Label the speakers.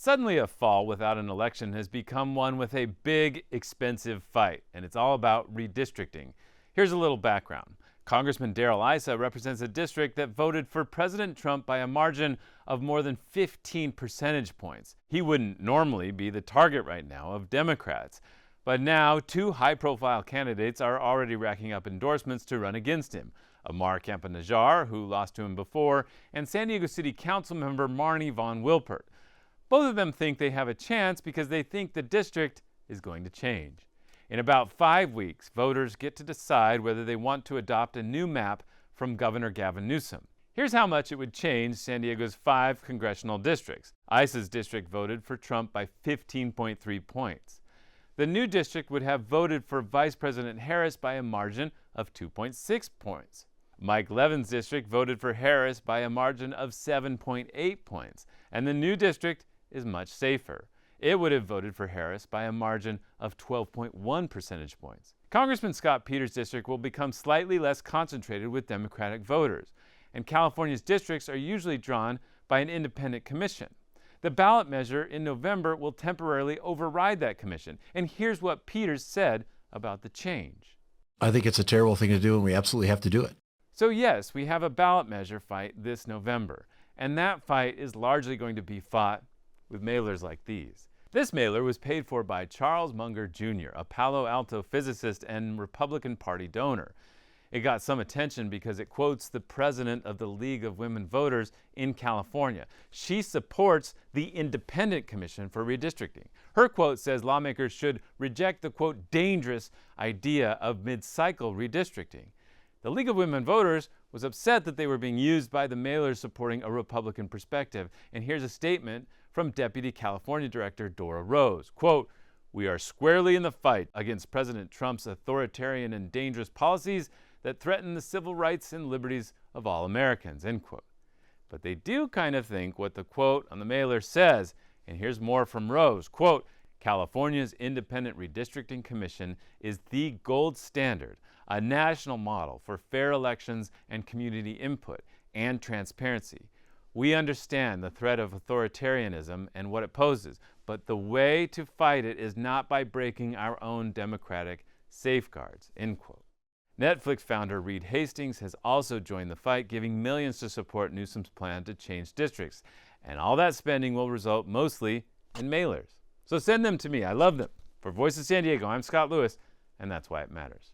Speaker 1: Suddenly, a fall without an election has become one with a big, expensive fight, and it's all about redistricting. Here's a little background. Congressman Darrell Issa represents a district that voted for President Trump by a margin of more than 15 percentage points. He wouldn't normally be the target right now of Democrats. But now, two high-profile candidates are already racking up endorsements to run against him. Amar Campa-Najjar, who lost to him before, and San Diego City Council member Marnie Von Wilpert. Both of them think they have a chance because they think the district is going to change. In about 5 weeks, voters get to decide whether they want to adopt a new map from Governor Gavin Newsom. Here's how much it would change San Diego's 5 congressional districts. Issa's district voted for Trump by 15.3 points. The new district would have voted for Vice President Harris by a margin of 2.6 points. Mike Levin's district voted for Harris by a margin of 7.8 points. And the new district is much safer. It would have voted for Harris by a margin of 12.1 percentage points. Congressman Scott Peters' district will become slightly less concentrated with Democratic voters, and California's districts are usually drawn by an independent commission. The ballot measure in November will temporarily override that commission, and here's what Peters said about the change.
Speaker 2: I think it's a terrible thing to do, and we absolutely have to do it.
Speaker 1: So yes, we have a ballot measure fight this November, and that fight is largely going to be fought with mailers like these. This mailer was paid for by Charles Munger Jr., a Palo Alto physicist and Republican Party donor. It got some attention because it quotes the president of the League of Women Voters in California. She supports the Independent Commission for Redistricting. Her quote says lawmakers should reject the, quote, dangerous idea of mid-cycle redistricting. The League of Women Voters was upset that they were being used by the mailers supporting a Republican perspective. And here's a statement from Deputy California Director Dora Rose. Quote, "We are squarely in the fight against President Trump's authoritarian and dangerous policies that threaten the civil rights and liberties of all Americans," end quote. But they do kind of think what the quote on the mailer says. And here's more from Rose. Quote, "California's Independent Redistricting Commission is the gold standard, a national model for fair elections and community input and transparency. We understand the threat of authoritarianism and what it poses, but the way to fight it is not by breaking our own democratic safeguards," end quote. Netflix founder Reed Hastings has also joined the fight, giving millions to support Newsom's plan to change districts. And all that spending will result mostly in mailers. So send them to me. I love them. For Voice of San Diego, I'm Scott Lewis, and that's why it matters.